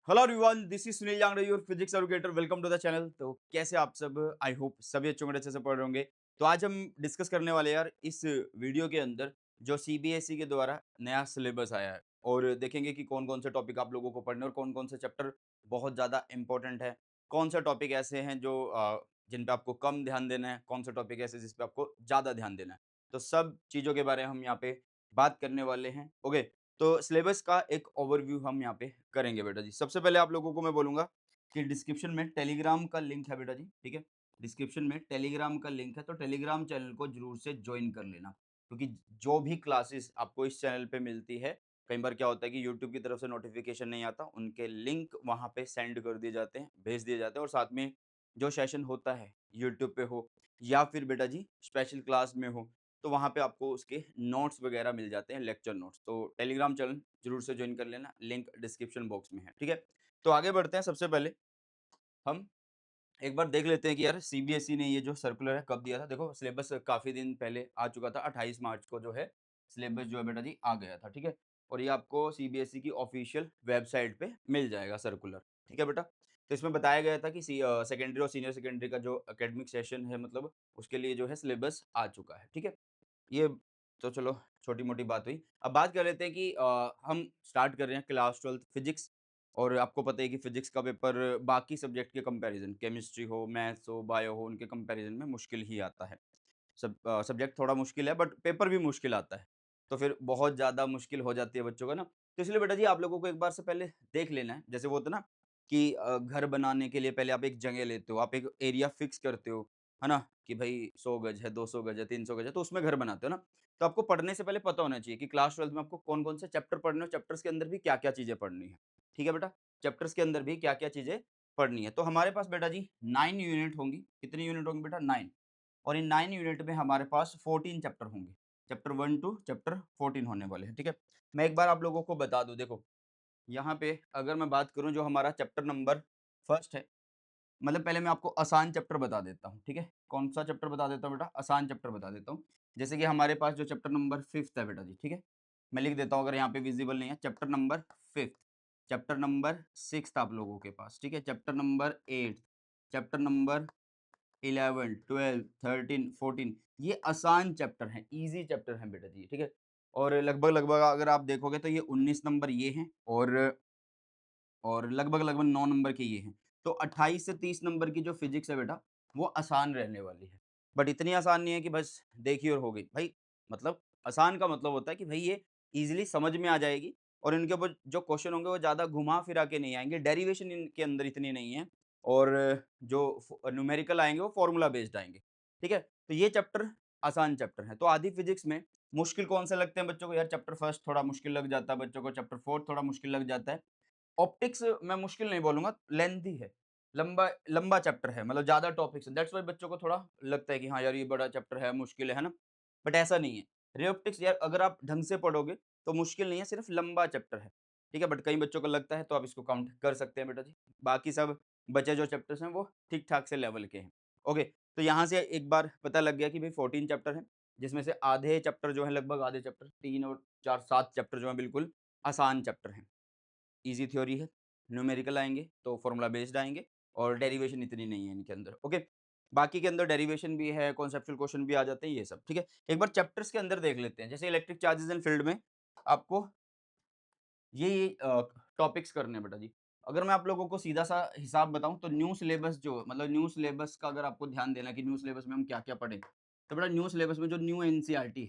Hello everyone, this is Sunil Jangra, your physics educator. Welcome to the channel. तो कैसे आप सब? आई होप सभी अच्छे होंगे, अच्छे से पढ़ रहे होंगे। तो आज हम डिस्कस करने वाले यार इस वीडियो के अंदर जो सीबीएसई के द्वारा नया सिलेबस आया है, और देखेंगे कि कौन कौन से टॉपिक आप लोगों को पढ़ने और कौन कौन से चैप्टर बहुत ज़्यादा इंपॉर्टेंट है, कौन सा टॉपिक ऐसे हैं जो जिन पे आपको कम ध्यान देना है, कौन सा टॉपिक ऐसे जिस पे आपको ज़्यादा ध्यान देना है। तो सब चीज़ों के बारे में हम यहाँ पे बात करने वाले हैं। ओके, तो सिलेबस का एक ओवरव्यू हम यहाँ पे करेंगे बेटा जी। सबसे पहले आप लोगों को मैं बोलूँगा कि डिस्क्रिप्शन में टेलीग्राम का लिंक है बेटा जी, ठीक है? डिस्क्रिप्शन में टेलीग्राम का लिंक है, तो टेलीग्राम चैनल को ज़रूर से जॉइन कर लेना, क्योंकि जो भी क्लासेस आपको इस चैनल पे मिलती है, कई बार क्या होता है कि यूट्यूब की तरफ से नोटिफ़िकेशन नहीं आता, उनके लिंक वहाँ पे सेंड कर दिए जाते हैं, भेज दिए जाते हैं, और साथ में जो सेशन होता है यूट्यूब पे हो या फिर बेटा जी स्पेशल क्लास में हो, तो वहाँ पे आपको उसके नोट्स वगैरह मिल जाते हैं, लेक्चर नोट्स। तो टेलीग्राम चैनल ज़रूर से जॉइन कर लेना, लिंक डिस्क्रिप्शन बॉक्स में है, ठीक है? तो आगे बढ़ते हैं। सबसे पहले हम एक बार देख लेते हैं कि यार सीबीएसई ने ये जो सर्कुलर है कब दिया था। देखो, सिलेबस काफ़ी दिन पहले आ चुका था, 28 मार्च को जो है सिलेबस जो है बेटा जी आ गया था, ठीक है? और ये आपको सीबीएसई की ऑफिशियल वेबसाइट पे मिल जाएगा सर्कुलर, ठीक है बेटा? तो इसमें बताया गया था कि सेकेंडरी और सीनियर सेकेंडरी का जो एकेडमिक सेशन है, मतलब उसके लिए जो है सिलेबस आ चुका है, ठीक है? ये तो चलो छोटी-मोटी बात हुई। अब बात कर लेते हैं कि हम स्टार्ट कर रहे हैं क्लास 12th फिज़िक्स, और आपको पता है कि फिज़िक्स का पेपर बाकी सब्जेक्ट के कंपैरिज़न, केमिस्ट्री हो, मैथ्स हो, बायो हो, उनके कंपैरिज़न में मुश्किल ही आता है। सब्जेक्ट थोड़ा मुश्किल है, बट पेपर भी मुश्किल आता है। तो फिर बहुत ज़्यादा मुश्किल हो जाती है बच्चों को ना। तो इसलिए बेटा जी आप लोगों को एक बार से पहले देख लेना है। जैसे वो होता है ना कि घर बनाने के लिए पहले आप एक जगह लेते हो, आप एक एरिया फिक्स करते हो, है ना? कि भई 100 गज है, 200 गज है, 300 गज है, तो उसमें घर बनाते हो ना। तो आपको पढ़ने से पहले पता होना चाहिए कि क्लास 12th में आपको कौन-कौन से चैप्टर पढ़ने हैं और चैप्टर्स के अंदर भी क्या-क्या चीज़ें पढ़नी है। ठीक है बेटा? चैप्टर्स के अंदर भी क्या-क्या चीज़ें पढ़नी है। तो हमारे पास बेटा जी 9 यूनिट होंगी। कितनी यूनिट होंगी बेटा? 9। और इन 9 यूनिट में हमारे पास 14 चैप्टर होंगे। चैप्टर 1 टू चैप्टर 14 होने वाले हैं, ठीक है? मैं एक बार आप लोगों को बता दूँ, देखो, यहाँ पे अगर मैं बात करूँ जो हमारा चैप्टर नंबर फर्स्ट है, मतलब पहले मैं आपको आसान चैप्टर बता देता हूँ, ठीक है? कौन-सा चैप्टर बता देता हूँ बेटा? आसान चैप्टर बता देता हूँ। जैसे कि हमारे पास जो चैप्टर नंबर 5th है बेटा जी, ठीक है? मैं लिख देता हूँ अगर यहाँ पे विज़िबल नहीं है। Chapter number 5th, chapter number 6th आप लोगों के पास, ठीक है? Chapter number 8th, chapter number 11, 12, 13, 14, ये आसान चैप्टर हैं, ईज़ी चैप्टर हैं बेटा जी, ठीक है? और लगभग-लगभग अगर आप देखोगे तो ये 19 नंबर ये हैं, और लगभग-लगभग 9 नंबर के ये हैं। तो 28 से 30 नंबर की जो फ़िज़िक्स है बेटा, वो आसान रहने वाली है। बट इतनी आसान नहीं है कि बस देखी और हो गई। भई मतलब आसान का मतलब होता है कि भई ये ईज़िली समझ में आ जाएगी, और इनके ऊपर जो क्वेश्चन होंगे वो ज़्यादा घुमा-फिरा के नहीं आएँगे, डेरिवेशन इनके अंदर इतनी नहीं है, और जो न्यूमेरिकल आएँगे वो फ़ॉर्मूला बेस्ड आएँगे। ठीक है? तो ये चैप्टर आसान चैप्टर हैं। तो आधी फ़िज़िक्स में मुश्किल कौन से लगते हैं बच्चों को? यार चैप्टर फर्स्ट थोड़ा मुश्किल लग जाता है बच्चों को, चैप्टर 4 थोड़ा मुश्किल लग जाता है। ऑप्टिक्स मैं मुश्किल नहीं बोलूँगा, लेंथी है। लंबा लंबा चैप्टर है, मतलब ज़्यादा टॉपिक्स है। दैट्स व्हाई बच्चों को थोड़ा लगता है कि हाँ यार, ये बड़ा चैप्टर है, मुश्किल है ना? बट ऐसा नहीं है। रे ऑप्टिक्स यार अगर आप ढंग से पढ़ोगे तो मुश्किल नहीं है, सिर्फ़ लंबा चैप्टर है। ठीक है? बट कई बच्चों को लगता है, तो आप इसको काउंट कर सकते हैं बेटा जी। बाकी सब बचे जो चैप्टर्स हैं वो ठीक-ठाक से लेवल के हैं। ओके, तो यहाँ से एक बार पता लग गया कि भई 14 चैप्टर हैं, जिसमें से आधे चैप्टर जो हैं, लगभग आधे चैप्टर 3 और 4 7 चैप्टर जो हैं बिल्कुल आसान चैप्टर हैं। ईज़ी थ्योरी है, न्यूमेरिकल आएँगे तो फ़ॉर्मूला बेस्ड आएँगे, और डेरिवेशन इतनी नहीं है इनके अंदर, ओके? बाकी के अंदर डेरिवेशन भी है, कॉन्सेप्चुअल क्वेश्चन भी आ जाते हैं, ये सब, ठीक है? एक बार चैप्टर्स के अंदर देख लेते हैं। जैसे इलेक्ट्रिक चार्जेज़ एंड फील्ड में आपको ये टॉपिक्स करने हैं बेटा जी। अगर मैं आप लोगों को सीधा-सा हिसाब बताऊँ तो न्यू सिलेबस जो, मतलब न्यू सिलेबस का अगर आपको ध्यान देना है कि न्यू सिलेबस में हम क्या-क्या पढ़ें, तो बेटा न्यू सिलेबस में जो न्यू एनसीईआरटी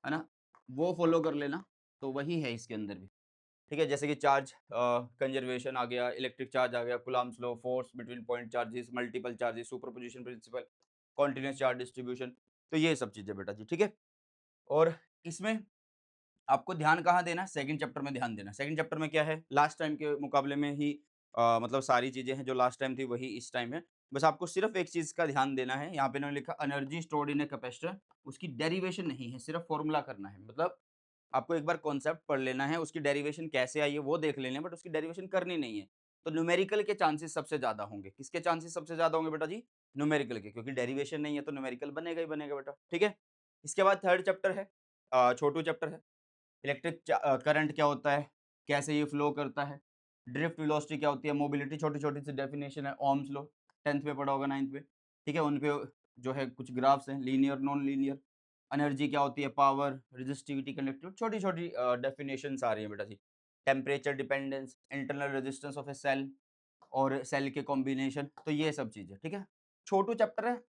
है ना? वो फ़ॉलो कर लेना, तो वही है इसके अंदर भी। ठीक है? जैसे कि चार्ज कंज़र्वेशन आ गया, इलेक्ट्रिक चार्ज आ गया, Coulomb's law, force between point charges, multiple charges, superposition principle, continuous charge distribution, तो ये सब चीज़ें बेटा जी, ठीक है? और इसमें आपको ध्यान कहाँ देना है? सेकंड चैप्टर में ध्यान देना है। सेकंड चैप्टर में क्या है? लास्ट टाइम के मुकाबले में ही मतलब सारी चीज़ें हैं जो लास्ट टाइम थी वही इस टाइम है। बस आपको सिर्फ़ एक चीज़ का ध्यान देना है, यहाँ पे इन्होंने लिखा energy stored in a capacitor, उसकी डेरिवेशन नहीं है, सिर्फ़ फ़ॉर्मूला करना है। मतलब आपको एक बार कॉन्सेप्ट पढ़ लेना है, उसकी डेरिवेशन कैसे आई है वो देख लेनी है, बट उसकी डेरिवेशन करनी नहीं है। तो न्यूमेरिकल के चांसेस सबसे ज़्यादा होंगे। किसके चांसेस सबसे ज़्यादा होंगे बेटा जी? न्यूमेरिकल के, क्योंकि डेरिवेशन नहीं है तो न्यूमेरिकल बनेगा ही बनेगा बेटा, ठीक है? इसके बाद थर्ड चैप्टर है, छोटू चैप्टर है। करंट क्या होता है? कैसे ये फ्लो करता है? ड्रिफ्ट वेलोसिटी क्या होती है, मोबिलिटी, छोटी-छोटी सी डेफिनेशन है, ओम्स लॉ 10th में पढ़ा होगा, 9th में, ठीक है? उन पे जो है कुछ ग्राफ्स हैं, लीनियर, नॉन लीनियर, एनर्जी क्या होती है, पावर, रेजिस्टिविटी, कंडक्टिविटी, छोटी-छोटी डेफिनेशंस आ रही हैं बेटा जी। Temperature dependence, internal resistance of a cell और सेल के कॉम्बिनेशन, तो ये सब चीज़ें, ठीक है? छोटू चैप्टर है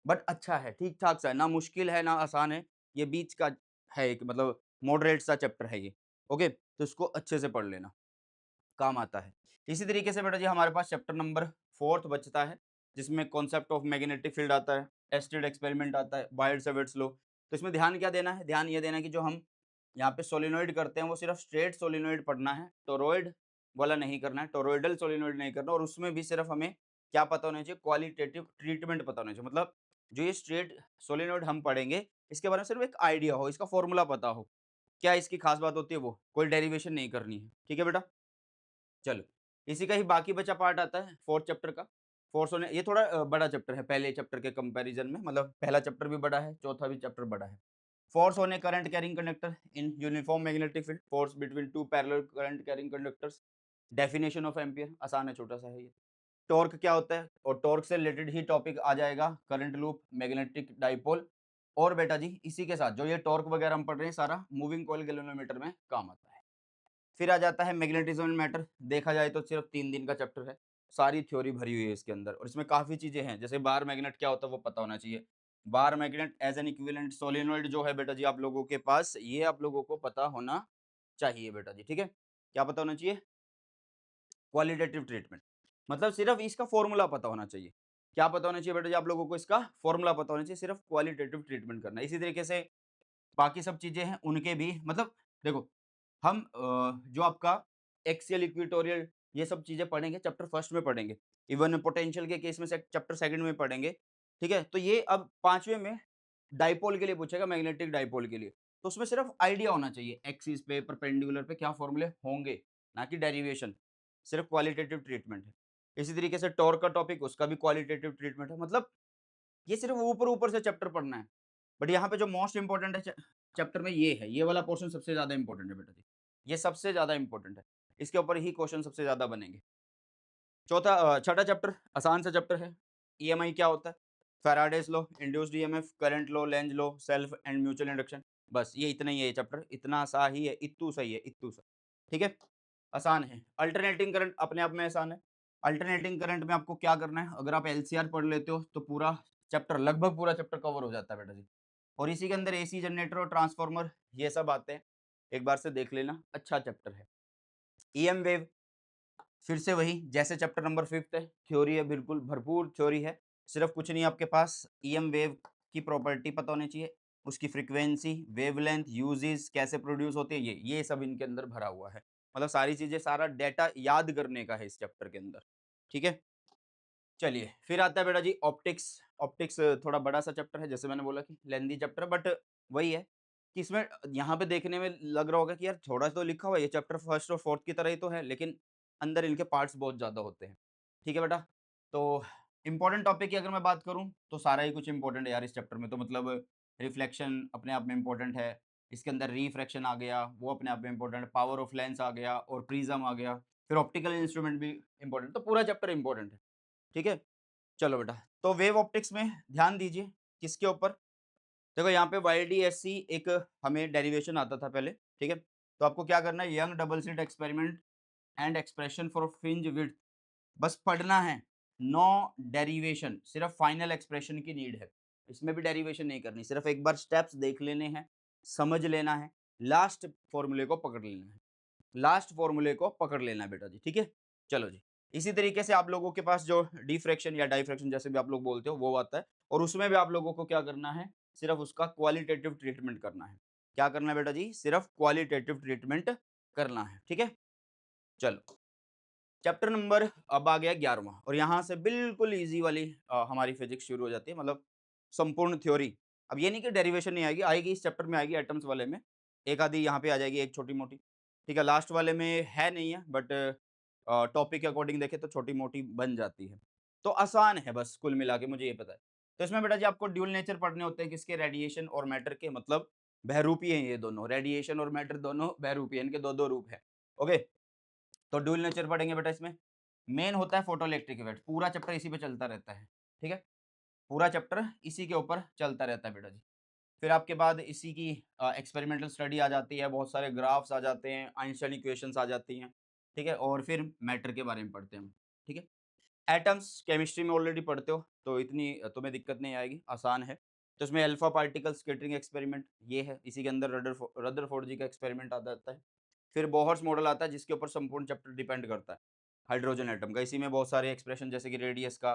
बट अच्छा है, ठीक-ठाक सा है, ना मुश्किल है, ना आसान है, ये बीच का है एक मतलब मॉडरेट सा चैप्टर है ये, ओके? तो इसको अच्छे से पढ़ लेना, काम आता है। इसी तरीके से बेटा जी हमारे पास चैप्टर नंबर 4th बचता है, जिसमें कॉन्सेप्ट ऑफ मैग्नेटिक फील्ड आता है, टेस्टेड एक्सपेरिमेंट आता है, बायड-सावर्ट्स लॉ। तो इसमें ध्यान क्या देना है? ध्यान ये देना है कि जो हम यहाँ पे सोलेनॉइड करते हैं, वो सिर्फ स्ट्रेट सोलेनॉइड पढ़ना है, टोरॉइड वाला नहीं करना है, टोरॉइडल सोलेनॉइड नहीं करना, और उसमें भी सिर्फ हमें क्या पता होना चाहिए? क्वालिटेटिव ट्रीटमेंट पता होना चाहिए। मतलब जो ये स्ट्रेट सोलेनॉइड हम पढ़ेंगे, इसके बारे में सिर्फ एक आइडिया हो, इसका फॉर्मूला पता हो। क्या इसकी खास बात होती है वो? कोई डेरिवेशन नहीं करनी है। ठीक है बेटा? चलो, इसी का ही बाकी बचा पार्ट आता है 4th चैप्टर का। फोर्स होने ये थोड़ा बड़ा चैप्टर है पहले चैप्टर के कंपैरिजन में, मतलब पहला चैप्टर भी बड़ा है, चौथा भी चैप्टर बड़ा है। Force on A current carrying conductor in uniform magnetic field, force between two parallel current carrying conductors, definition of ampere, आसान है, छोटा सा है ये। टॉर्क क्या होता है? और टॉर्क से रिलेटेड ही टॉपिक आ जाएगा, करंट लूप, मैग्नेटिक डाइपोल, और बेटा जी इसी के साथ जो ये टॉर्क वगैरह हम पढ़ रहे हैं सारा मूविंग कॉइल गैल्वेनोमीटर में काम आता है। फिर आ जाता है मैग्नेटिज्म एंड मैटर, देखा जाए तो सिर्फ 3 दिन का चैप्टर है। सारी थ्योरी भरी हुई है इसके अंदर और इसमें काफ़ी चीज़ें हैं, जैसे बार मैग्नेट क्या होता है वो पता होना चाहिए। Bar magnet as an equivalent solenoid जो है बेटा जी आप लोगों के पास, ये आप लोगों को पता होना चाहिए बेटा जी, ठीक है? क्या पता होना चाहिए? क्वालिटेटिव ट्रीटमेंट, मतलब सिर्फ इसका फ़ॉर्मूला पता होना चाहिए। क्या पता होना चाहिए बेटा जी आप लोगों को? इसका फ़ॉर्मूला पता होना चाहिए, सिर्फ क्वालिटेटिव ट्रीटमेंट करना है। इसी तरीके से बाकी सब चीज़ें हैं उनके भी मतलब देखो हम जो आपका एक्सियल इक्वेटोरियल ये सब चीज़ें पढ़ेंगे, चैप्टर फर्स्ट में पढ़ेंगे। इवन पोटेंशियल के केस में से चैप्टर सेकंड में पढ़ेंगे, ठीक है? तो ये अब 5वें में डाइपोल के लिए पूछेगा, मैग्नेटिक डाइपोल के लिए। तो उसमें सिर्फ आइडिया होना चाहिए, एक्सिस पे, परपेंडिकुलर पे क्या फ़ॉर्मूले होंगे, ना कि डेरिवेशन। सिर्फ क्वालिटेटिव ट्रीटमेंट है। इसी तरीके से टॉर्क का टॉपिक, उसका भी क्वालिटेटिव ट्रीटमेंट है। मतलब ये सिर्फ ऊपर-ऊपर से चैप्टर पढ़ना है। बट यहाँ पे जो मोस्ट इम्पोर्टेंट है चैप्टर में ये है, ये वाला पोर्शन सबसे ज़्यादा इम्पोर्टेंट है बेटा जी। ये सबसे ज़्यादा इम्पोर्टेंट है। इसके ऊपर ही क्वेश्चन सबसे ज़्यादा बनेंगे। छठा चैप्टर आसान सा चैप्टर है। ईएमआई क्या होता है? Faraday's law, induced EMF, current law, Lenz law, self and mutual induction. बस ये इतना ही है ये चैप्टर, इतना सा ही है, इत्तू सा ही है, इत्तू सा। ठीक है? आसान है। अल्टरनेटिंग करंट अपने आप में आसान है। अल्टरनेटिंग करंट में आपको क्या करना है? अगर आप एलसीआर पढ़ लेते हो तो पूरा चैप्टर, लगभग पूरा चैप्टर कवर हो जाता है बेटा जी। और इसी के अंदर एसी जनरेटर और ट्रांसफार्मर ये सब आते हैं। एक बार से देख लेना, अच्छा चैप्टर है। ईएम वेव, फिर से वही जैसे चैप्टर नंबर 5th है, थ्योरी है, बिल्कुल भरपूर थ्योरी है। सिर्फ कुछ नहीं आपके पास ईएम वेव की प्रॉपर्टी पता होनी चाहिए, उसकी फ्रीक्वेंसी, वेवलेंथ, यूजेस कैसे प्रोड्यूस होते हैं, ये सब इनके अंदर भरा हुआ है। मतलब सारी चीज़ें, सारा डेटा याद करने का है इस चैप्टर के अंदर। ठीक है? चलिए, फिर आता है बेटा जी ऑप्टिक्स। ऑप्टिक्स थोड़ा बड़ा-सा चैप्टर है, जैसे मैंने बोला कि लेंथी चैप्टर है, बट वही है कि इसमें यहाँ पे देखने में लग रहा होगा कि यार थोड़ा तो लिखा हुआ है, ये चैप्टर फर्स्ट और फोर्थ की तरह ही तो है, लेकिन अंदर इनके पार्ट्स बहुत ज़्यादा होते हैं। ठीक है बेटा? तो इम्पोर्टेंट टॉपिक की अगर मैं बात करूँ, तो सारा ही कुछ इम्पोर्टेंट है यार इस चैप्टर में, तो मतलब रिफ्लेक्शन अपने आप में इम्पोर्टेंट है, इसके अंदर रिफ्रैक्शन आ गया, वो अपने आप में इम्पोर्टेंट है, पावर ऑफ लेंस आ गया और प्रिज़्म आ गया, फिर ऑप्टिकल इंस्ट्रूमेंट भी इम्पोर्टेंट, तो पूरा चैप्टर इम्पोर्टेंट है। ठीक है? चलो बेटा, तो वेव ऑप्टिक्स में ध्यान दीजिए, किसके ऊपर? देखो यहाँ पे वाईडीएससी एक हमें डेरिवेशन आता था पहले, ठीक है? तो आपको क्या करना है, young double slit experiment and expression for fringe width, बस पढ़ना है, नो डेरिवेशन, सिर्फ फाइनल एक्सप्रेशन की नीड है। इसमें भी डेरिवेशन नहीं करनी, सिर्फ एक बार स्टेप्स देख लेने हैं, समझ लेना है, लास्ट फॉर्मूले को पकड़ लेना है। लास्ट फॉर्मूले को पकड़ लेना है बेटा जी, ठीक है? चलो जी। इसी तरीके से आप लोगों के पास जो डिफ्रैक्शन या डाइफ्रैक्शन जैसे भी आप लोग बोलते हो वो आता है, और उसमें भी आप लोगों को क्या करना है, सिर्फ उसका क्वालिटेटिव ट्रीटमेंट करना है। क्या करना है बेटा जी? सिर्फ क्वालिटेटिव ट्रीटमेंट करना है, ठीक है? चलो, चैप्टर नंबर अब आ गया 11वां, और यहाँ से बिल्कुल ईज़ी वाली हमारी फिजिक्स शुरू हो जाती है, मतलब संपूर्ण थ्योरी। अब ये नहीं कि डेरिवेशन नहीं आएगी, आएगी इस चैप्टर में, आएगी एटम्स वाले में। एक आधी यहाँ पे आ जाएगी, एक छोटी-मोटी। ठीक है, लास्ट वाले में है नहीं है, बट टॉपिक के अकॉर्डिंग देखें तो छोटी-मोटी बन जाती है। तो आसान है बस कुल मिला के, मुझे ये पता है। तो इसमें बेटा जी आपको ड्यूल नेचर पढ़ने होते हैं, किसके? रेडिएशन और मैटर के, मतलब बहरूपी हैं ये दोनों। रेडिएशन और मैटर दोनों बहरूपी हैं, इनके 2-2 रूप हैं। ओके? तो ड्यूल नेचर पढ़ेंगे बेटा इसमें। मेन होता है फोटोइलेक्ट्रिक इफेक्ट, पूरा चैप्टर इसी पे चलता रहता है, ठीक है? पूरा चैप्टर इसी के ऊपर चलता रहता है बेटा जी। फिर आपके बाद इसी की एक्सपेरिमेंटल स्टडी आ जाती है, बहुत सारे ग्राफ्स आ जाते हैं, आइंस्टाइन इक्वेशंस आ जाती हैं, ठीक है? और फिर मैटर के बारे में पढ़ते हैं हम, ठीक है? एटम्स केमिस्ट्री में ऑलरेडी पढ़ते हो, तो इतनी तुम्हें दिक्कत नहीं आएगी, आसान है। तो इसमें अल्फा पार्टिकल स्कैटरिंग एक्सपेरिमेंट ये है, इसी के अंदर रदरफोर्ड जी का एक्सपेरिमेंट आ जाता है। फिर बोहर्स मॉडल आता है जिसके ऊपर संपूर्ण चैप्टर डिपेंड करता है, हाइड्रोजन एटम का। इसी में बहुत सारे एक्सप्रेशन जैसे कि रेडियस का,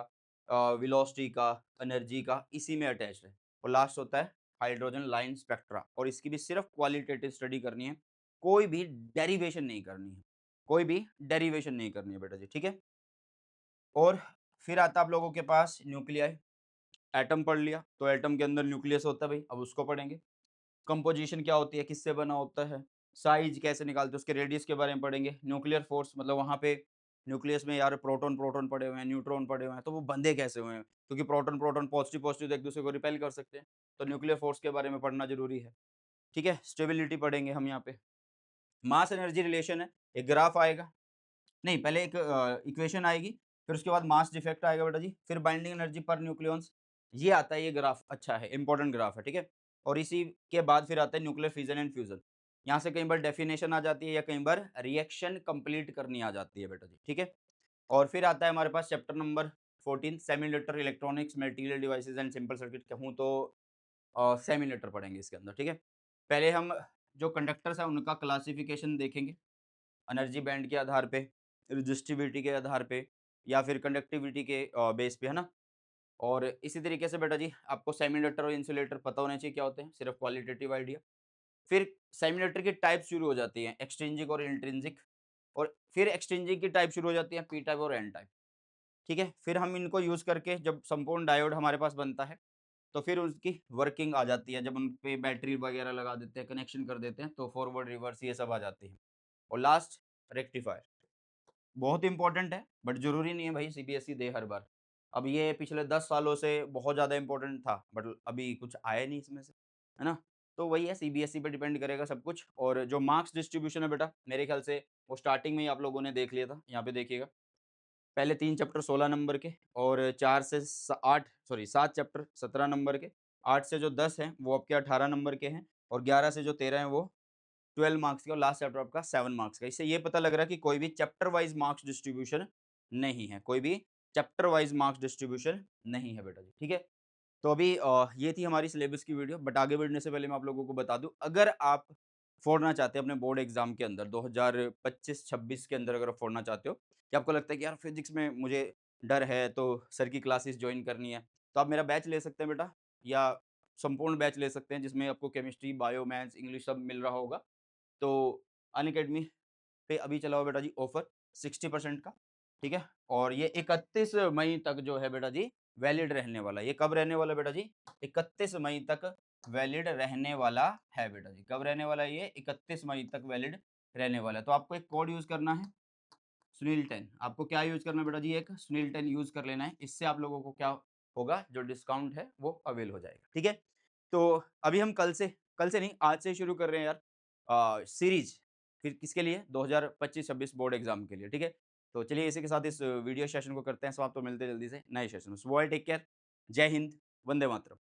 वेलोसिटी का, एनर्जी का, इसी में अटैच्ड है। और लास्ट होता है हाइड्रोजन लाइन स्पेक्ट्रा, और इसकी भी सिर्फ क्वालिटेटिव स्टडी करनी है, कोई भी डेरिवेशन नहीं करनी है, कोई भी डेरिवेशन नहीं करनी है बेटा जी, ठीक है? और फिर आता है आप लोगों के पास न्यूक्लियाई। एटम पढ़ लिया, तो एटम के अंदर न्यूक्लियस होता है भाई, अब उसको पढ़ेंगे। कंपोजिशन क्या होती है, किससे बना होता है, साइज कैसे निकालते हैं, उसके रेडियस के बारे में पढ़ेंगे। न्यूक्लियर फोर्स मतलब वहाँ पे न्यूक्लियस में यार प्रोटॉन प्रोटॉन पड़े हुए हैं, न्यूट्रॉन पड़े हुए हैं, तो वो बंधे कैसे हुए हैं? क्योंकि प्रोटॉन प्रोटॉन पॉजिटिव पॉजिटिव तो एक दूसरे को रिपेल कर सकते हैं, तो न्यूक्लियर फोर्स के बारे में पढ़ना ज़रूरी है, ठीक है? स्टेबिलिटी पढ़ेंगे हम यहाँ पे। मास एनर्जी रिलेशन है, एक ग्राफ आएगा, नहीं पहले एक इक्वेशन आएगी, फिर उसके बाद मास डिफेक्ट आएगा बेटा जी, फिर बाइंडिंग एनर्जी पर न्यूक्लियॉन्स, ये आता है, ये ग्राफ अच्छा है, इंपॉर्टेंट ग्राफ है, ठीक है? और इसी के बाद फिर आता है न्यूक्लियर फिजन एंड फ्यूजन। यहाँ से कई बार डेफिनेशन आ जाती है या कई बार रिएक्शन कंप्लीट करनी आ जाती है बेटा जी, ठीक है? और फिर आता है हमारे पास chapter number 14 semiconductor electronics material devices and simple circuit, कहूँ तो सेमीकंडक्टर पढ़ेंगे इसके अंदर, ठीक है? पहले हम जो कंडक्टर्स हैं उनका क्लासिफिकेशन देखेंगे, एनर्जी बैंड के आधार पे, रेजिस्टिविटी के आधार पे, या फिर कंडक्टिविटी के बेस पे, है ना? और इसी तरीके से बेटा जी आपको सेमीकंडक्टर और इंसुलेटर पता होने चाहिए क्या होते हैं, सिर्फ क्वालिटेटिव आइडिया। फिर सेमीकंडक्टर की टाइप शुरू हो जाती है, एक्सट्रिंसिक और इंट्रिंसिक, और फिर एक्सट्रिंसिक की टाइप शुरू हो जाती है, पी टाइप और एन टाइप, ठीक है? फिर हम इनको यूज़ करके जब संपूर्ण डायोड हमारे पास बनता है, तो फिर उसकी वर्किंग आ जाती है, जब उन पे बैटरी वगैरह लगा देते हैं, कनेक्शन कर देते हैं, तो फॉरवर्ड, रिवर्स ये सब आ जाती है। और लास्ट रेक्टिफायर, बहुत इम्पोर्टेंट है, बट ज़रूरी नहीं है भाई सीबीएसई दे हर बार। अब ये पिछले 10 सालों से बहुत ज़्यादा इम्पोर्टेंट था, बट अभी कुछ आया नहीं इसमें से, है ना? तो वही है, सीबीएसई पे डिपेंड करेगा सब कुछ। और जो मार्क्स डिस्ट्रीब्यूशन है बेटा, मेरे ख्याल से वो स्टार्टिंग में ही आप लोगों ने देख लिया था, यहाँ पे देखिएगा। पहले 3 चैप्टर 16 नंबर के, और 4 से स 8 सॉरी 7 चैप्टर 17 नंबर के, 8 से जो 10 हैं वो आपके 18 नंबर के हैं, और 11 से जो 13 हैं वो 12 मार्क्स के, और लास्ट चैप्टर आपका 7 मार्क्स का। इससे ये पता लग रहा है कि कोई भी चैप्टर वाइज़ मार्क्स डिस्ट्रीब्यूशन नहीं है, कोई भी चैप्टर वाइज़ मार्क्स डिस्ट्रीब्यूशन नहीं है बेटा जी, ठीक है? तो अभी ये थी हमारी सिलेबस की वीडियो, बट आगे बढ़ने से पहले मैं आप लोगों को बता दूँ, अगर आप फोड़ना चाहते हैं अपने बोर्ड एग्ज़ाम के अंदर 2025-26 के अंदर, अगर आप फोड़ना चाहते हो, कि आपको लगता है कि यार फिज़िक्स में मुझे डर है, तो सर की क्लासेस जॉइन करनी है, तो आप मेरा बैच ले सकते हैं बेटा, या संपूर्ण बैच ले सकते हैं जिसमें आपको केमिस्ट्री, बायो, मैथ्स, इंग्लिश सब मिल रहा होगा। तो अनअकैडमी पे अभी चला हुआ बेटा जी ऑफर 60% का, ठीक है? और ये 31 मई तक जो है बेटा जी वैलिड रहने वाला है। ये कब रहने वाला है बेटा जी? 31 मई तक वैलिड रहने वाला है बेटा जी। कब रहने वाला है ये? 31 मई तक वैलिड रहने वाला है। तो आपको एक कोड यूज़ करना है, सुनील 10। आपको क्या यूज़ करना है बेटा जी? एक सुनील 10 यूज़ कर लेना है। इससे आप लोगों को क्या होगा, जो डिस्काउंट है वो अवेल हो जाएगा, ठीक है? तो अभी हम कल से नहीं, आज से ही शुरू कर रहे हैं यार सीरीज़। फिर किसके लिए? 2025-26 बोर्ड एग्ज़ाम के लिए, ठीक है? तो चलिए इसी के साथ इस वीडियो सेशन को करते हैं समाप्त, तो मिलते हैं जल्दी से नए सेशन में। सो बाय, टेक केयर, जय हिंद, वंदे मातरम।